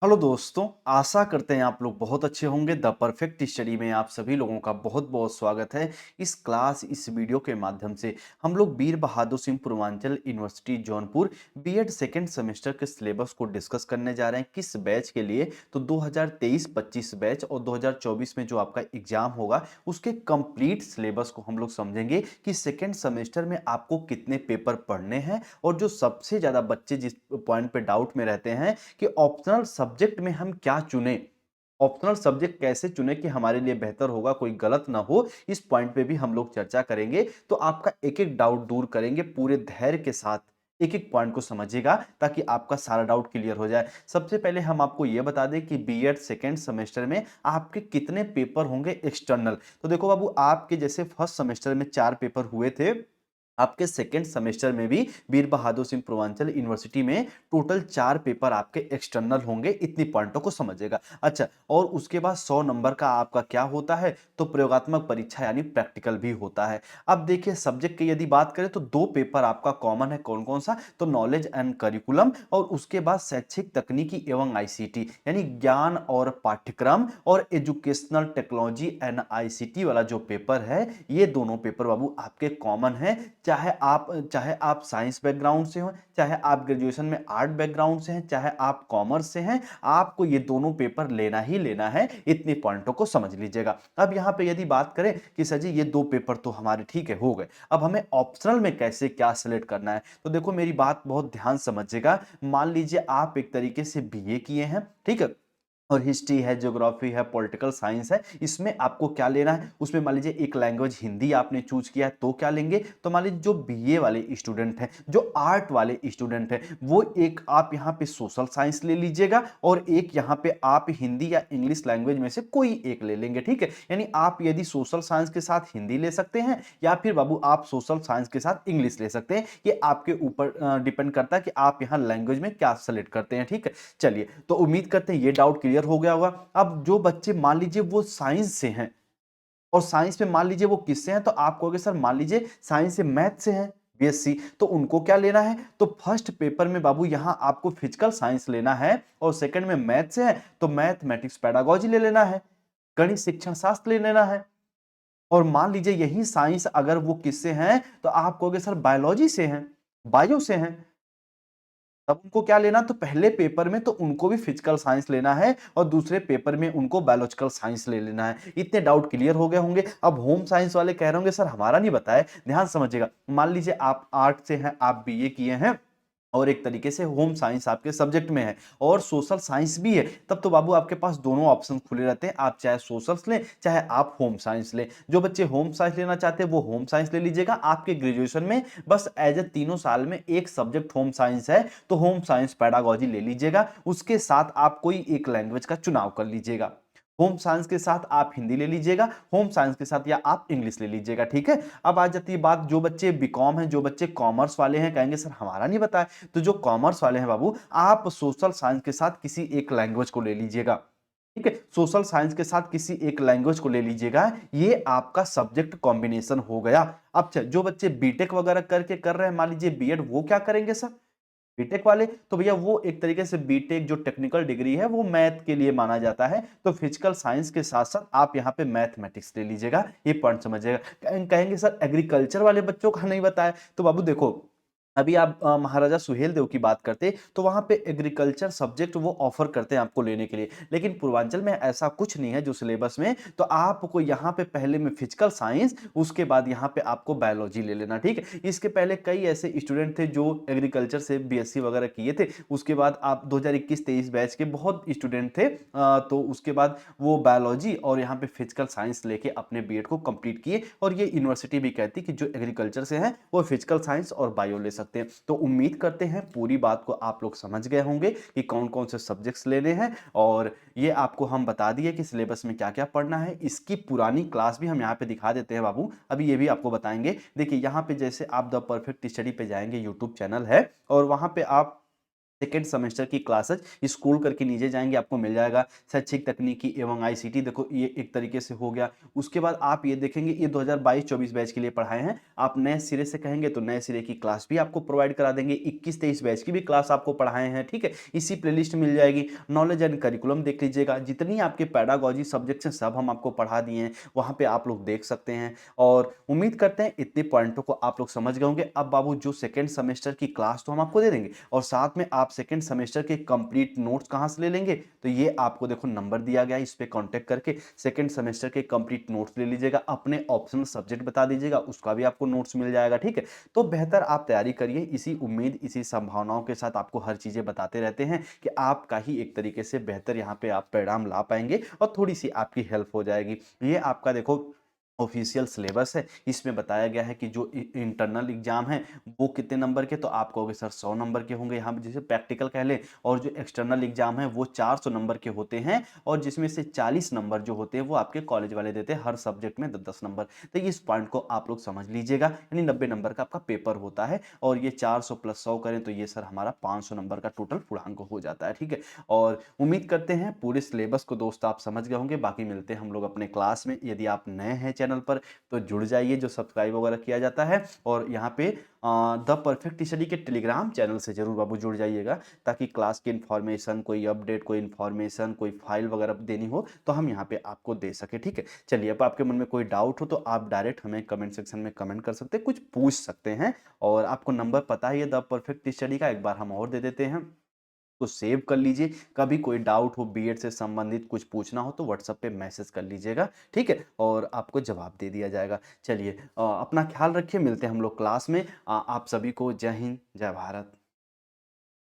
Hello दोस्तों, आशा करते हैं आप लोग बहुत अच्छे होंगे। द परफेक्ट स्टडी में आप सभी लोगों का बहुत बहुत स्वागत है। इस वीडियो के माध्यम से हम लोग Veer Bahadur Singh Purvanchal university Jaunpur BEd second semester के सिलेबस को डिस्कस करने जा रहे हैं। किस बैच के लिए? तो 2023-25 बैच और 2024 में जो आपका एग्जाम होगा उसके कंप्लीट सिलेबस को हम लोग समझेंगे कि सेकेंड सेमेस्टर में आपको कितने पेपर पढ़ने हैं। और जो सबसे ज़्यादा बच्चे जिस पॉइंट पे डाउट में रहते हैं कि ऑप्शनल सब्जेक्ट में हम क्या चुनें, ऑप्शनल सब्जेक्ट कैसे चुनें कि हमारे लिए बेहतर होगा, कोई गलत ना हो, इस पॉइंट पे भी हम लोग चर्चा करेंगे। तो आपका एक-एक डाउट दूर करेंगे पूरे धैर्य के साथ। एक-एक पॉइंट को समझिएगा ताकि आपका सारा डाउट क्लियर हो जाए। सबसे पहले हम आपको ये बता दें कि बीएड सेकंड सेमेस्टर में आपके कितने पेपर होंगे एक्सटर्नल। तो देखो बाबू, आपके जैसे फर्स्ट सेमेस्टर में 4 पेपर हुए थे, आपके सेकेंड सेमेस्टर में भी वीर बहादुर सिंह पूर्वांचल यूनिवर्सिटी में टोटल 4 पेपर आपके एक्सटर्नल होंगे। इतनी पॉइंटों को समझिएगा। अच्छा, और उसके बाद 100 नंबर का आपका क्या होता है? तो प्रयोगात्मक परीक्षा यानी प्रैक्टिकल भी होता है। अब देखिए, सब्जेक्ट की यदि बात करें तो 2 पेपर आपका कॉमन है। कौन-कौन सा? तो नॉलेज एंड करिकुलम, और उसके बाद शैक्षिक तकनीकी एवं आईसीटी यानी ज्ञान और पाठ्यक्रम, और एजुकेशनल टेक्नोलॉजी एंड आईसीटी वाला जो पेपर है, ये दोनों पेपर बाबू आपके कॉमन है। चाहे आप साइंस बैकग्राउंड से हो, चाहे आप ग्रेजुएशन में आर्ट बैकग्राउंड से हैं, चाहे आप कॉमर्स से हैं, आपको ये दोनों पेपर लेना ही लेना है। इतने पॉइंटों को समझ लीजिएगा। अब यहाँ पे यदि बात करें कि सर जी ये 2 पेपर तो हमारे ठीक है, हो गए। अब हमें ऑप्शनल में कैसे क्या सेलेक्ट करना है? तो देखो, मेरी बात बहुत ध्यान समझिएगा। मान लीजिए आप एक तरीके से बीए किए हैं, ठीक है? और हिस्ट्री है, ज्योग्राफी है, पॉलिटिकल साइंस है, इसमें आपको क्या लेना है? उसमें मान लीजिए एक लैंग्वेज हिंदी आपने चूज किया है, तो क्या लेंगे? तो मान लीजिए जो बीए वाले स्टूडेंट हैं, जो आर्ट वाले स्टूडेंट हैं, वो एक आप यहाँ पे सोशल साइंस ले लीजिएगा, और एक यहाँ पे आप हिंदी या इंग्लिश लैंग्वेज में से कोई एक ले लेंगे, ठीक है? यानी आप यदि सोशल साइंस के साथ हिंदी ले सकते हैं, या फिर बाबू आप सोशल साइंस के साथ इंग्लिश ले सकते हैं। ये आपके ऊपर डिपेंड करता है कि आप यहाँ लैंग्वेज में क्या सेलेक्ट करते हैं, ठीक है? चलिए, तो उम्मीद करते हैं ये डाउट क्लियर हो गया होगा। अब जो बच्चे मान लीजिए वो साइंस से हैं, और साइंस में मान लीजिए वो किससे हैं, तो आप कहोगे सर मान लीजिए साइंस से मैथ से हैं, बीएससी, तो उनको क्या लेना है? तो फर्स्ट पेपर में बाबू यहां आपको फिजिकल साइंस लेना है, और सेकंड में मैथ से है तो मैथमेटिक्स पेडागोजी ले लेना है, गणित शिक्षण शास्त्र ले लेना है। और मान लीजिए यही साइंस अगर वो किससे हैं, तो आप कहोगे सर बायोलॉजी से हैं, बायो से हैं, तब उनको क्या लेना? तो पहले पेपर में तो उनको भी फिजिकल साइंस लेना है, और दूसरे पेपर में उनको बायोलॉजिकल साइंस ले लेना है। इतने डाउट क्लियर हो गए होंगे। अब होम साइंस वाले कह रहे होंगे सर हमारा नहीं बताया। ध्यान समझिएगा, मान लीजिए आप आर्ट से हैं, आप बीए किए हैं, और एक तरीके से होम साइंस आपके सब्जेक्ट में है, और सोशल साइंस भी है, तब तो बाबू आपके पास दोनों ऑप्शन खुले रहते हैं। आप चाहे सोशल्स लें, चाहे आप होम साइंस लें। जो बच्चे होम साइंस लेना चाहते हैं वो होम साइंस ले लीजिएगा। आपके ग्रेजुएशन में बस एज ए तीनों साल में एक सब्जेक्ट होम साइंस है, तो होम साइंस पेडागोजी ले लीजिएगा। उसके साथ आप कोई एक लैंग्वेज का चुनाव कर लीजिएगा। होम साइंस के साथ आप हिंदी ले लीजिएगा, होम साइंस के साथ या आप इंग्लिश ले लीजिएगा, ठीक है? अब आ जाती है बात, जो बच्चे बीकॉम हैं, जो बच्चे कॉमर्स वाले हैं, कहेंगे सर हमारा नहीं बताया। तो जो कॉमर्स वाले हैं बाबू, आप सोशल साइंस के साथ किसी एक लैंग्वेज को ले लीजिएगा, ठीक है? सोशल साइंस के साथ किसी एक लैंग्वेज को ले लीजिएगा। ये आपका सब्जेक्ट कॉम्बिनेशन हो गया। अब जो बच्चे बीटेक वगैरह करके कर रहे हैं, मान लीजिए बीएड, वो क्या करेंगे सर? बीटेक वाले तो भैया वो एक तरीके से बीटेक जो टेक्निकल डिग्री है वो मैथ के लिए माना जाता है, तो फिजिकल साइंस के साथ साथ आप यहाँ पे मैथमेटिक्स ले लीजिएगा। ये पॉइंट समझिएगा। कहेंगे सर एग्रीकल्चर वाले बच्चों का नहीं बताया। तो बाबू देखो, अभी आप महाराजा सुहेल देव की बात करते तो वहां पे एग्रीकल्चर सब्जेक्ट वो ऑफर करते हैं आपको लेने के लिए, लेकिन पूर्वांचल में ऐसा कुछ नहीं है जो सिलेबस में। तो आपको यहाँ पे पहले में फिजिकल साइंस, उसके बाद यहाँ पे आपको बायोलॉजी ले लेना, ठीक है? इसके पहले कई ऐसे स्टूडेंट थे जो एग्रीकल्चर से बीएससी वगैरह किए थे। उसके बाद आप 2021-23 बैच के बहुत स्टूडेंट थे, तो उसके बाद वो बायोलॉजी और यहाँ पे फिजिकल साइंस लेके अपने बीएड को कंप्लीट किए। और ये यूनिवर्सिटी भी कहती कि जो एग्रीकल्चर से हैं वो फिजिकल साइंस और बायो ले सकते हैं। तो उम्मीद करते हैं पूरी बात को आप लोग समझ गए होंगे कि कौन कौन से सब्जेक्ट्स लेने हैं, और ये आपको हम बता दिए कि सिलेबस में क्या क्या पढ़ना है। इसकी पुरानी क्लास भी हम यहाँ पे दिखा देते हैं बाबू, अभी ये भी आपको बताएंगे। देखिए यहाँ पे जैसे आप द परफेक्ट स्टडी पे जाएंगे, यूट्यूब चैनल है, और वहाँ पे आप सेकेंड सेमेस्टर की क्लासेस स्क्रॉल करके नीचे जाएँगे, आपको मिल जाएगा शैक्षिक तकनीकी एवं आईसीटी। देखो ये एक तरीके से हो गया। उसके बाद आप ये देखेंगे ये 2022-24 बैच के लिए पढ़ाए हैं। आप नए सिरे से कहेंगे तो नए सिरे की क्लास भी आपको प्रोवाइड करा देंगे। 21-23 बैच की भी क्लास आपको पढ़ाए हैं, ठीक है? इसी प्लेलिस्ट मिल जाएगी। नॉलेज एंड करिकुलम देख लीजिएगा। जितनी आपके पेडागॉजी सब्जेक्ट्स हैं सब हम आपको पढ़ा दिए हैं। वहाँ पे आप लोग देख सकते हैं और उम्मीद करते हैं इतने पॉइंटों को आप लोग समझ गए होंगे। अब बाबू जो सेकेंड सेमेस्टर की क्लास तो हम आपको दे देंगे और साथ में आप सेकेंड सेमेस्टर के कंप्लीट नोट्स कहाँ से ले लेंगे, तो ये आपको देखो नंबर दिया गया है, इस पे कांटेक्ट करके सेकेंड सेमेस्टर के कंप्लीट नोट्स ले लीजिएगा। अपने ऑप्शनल सब्जेक्ट बता दीजिएगा, उसका भी आपको नोट्स मिल जाएगा, ठीक है? तो बेहतर आप तैयारी करिए। इसी उम्मीद, इसी संभावनाओं के साथ आपको हर चीजें बताते रहते हैं कि आपका ही एक तरीके से बेहतर यहाँ पे आप परिणाम ला पाएंगे और थोड़ी सी आपकी हेल्प हो जाएगी। ये आपका देखो ऑफिशियल सिलेबस है। इसमें बताया गया है कि जो इंटरनल एग्जाम है वो कितने नंबर के, तो आप कहोगे सर 100 नंबर के होंगे, यहाँ पे जैसे प्रैक्टिकल कह लें। और जो एक्सटर्नल एग्जाम है वो 400 नंबर के होते हैं और जिसमें से 40 नंबर जो होते हैं वो आपके कॉलेज वाले देते हैं, हर सब्जेक्ट में 10-10 नंबर। तो इस पॉइंट को आप लोग समझ लीजिएगा, यानी 90 नंबर का आपका पेपर होता है और ये 400 प्लस 100 करें तो ये सर हमारा 500 नंबर का टोटल पूर्णांक हो जाता है, ठीक है? और उम्मीद करते हैं पूरे सिलेबस को दोस्त आप समझ गए होंगे। बाकी मिलते हैं हम लोग अपने क्लास में। यदि आप नए हैं चैनल पर तो जुड़ जाइए, जो सब्सक्राइब वगैरह किया जाता है। और यहाँ पे द परफेक्ट स्टडी के टेलीग्राम चैनल से जरूर बाबू जुड़ जाइएगा, ताकि क्लास की इन्फॉर्मेशन, कोई अपडेट, कोई इन्फॉर्मेशन, कोई फाइल वगैरह देनी हो तो हम यहाँ पे आपको दे सके, ठीक है? चलिए, अब आपके मन में कोई डाउट हो तो आप डायरेक्ट हमें कमेंट सेक्शन में कमेंट कर सकते हैं, कुछ पूछ सकते हैं। और आपको नंबर पता है ये द परफेक्ट स्टडी का, एक बार हम और दे देते हैं तो सेव कर लीजिए। कभी कोई डाउट हो, बीएड से संबंधित कुछ पूछना हो तो व्हाट्सएप पे मैसेज कर लीजिएगा, ठीक है? और आपको जवाब दे दिया जाएगा। चलिए, अपना ख्याल रखिए, मिलते हैं हम लोग क्लास में। आप सभी को जय हिंद, जय भारत।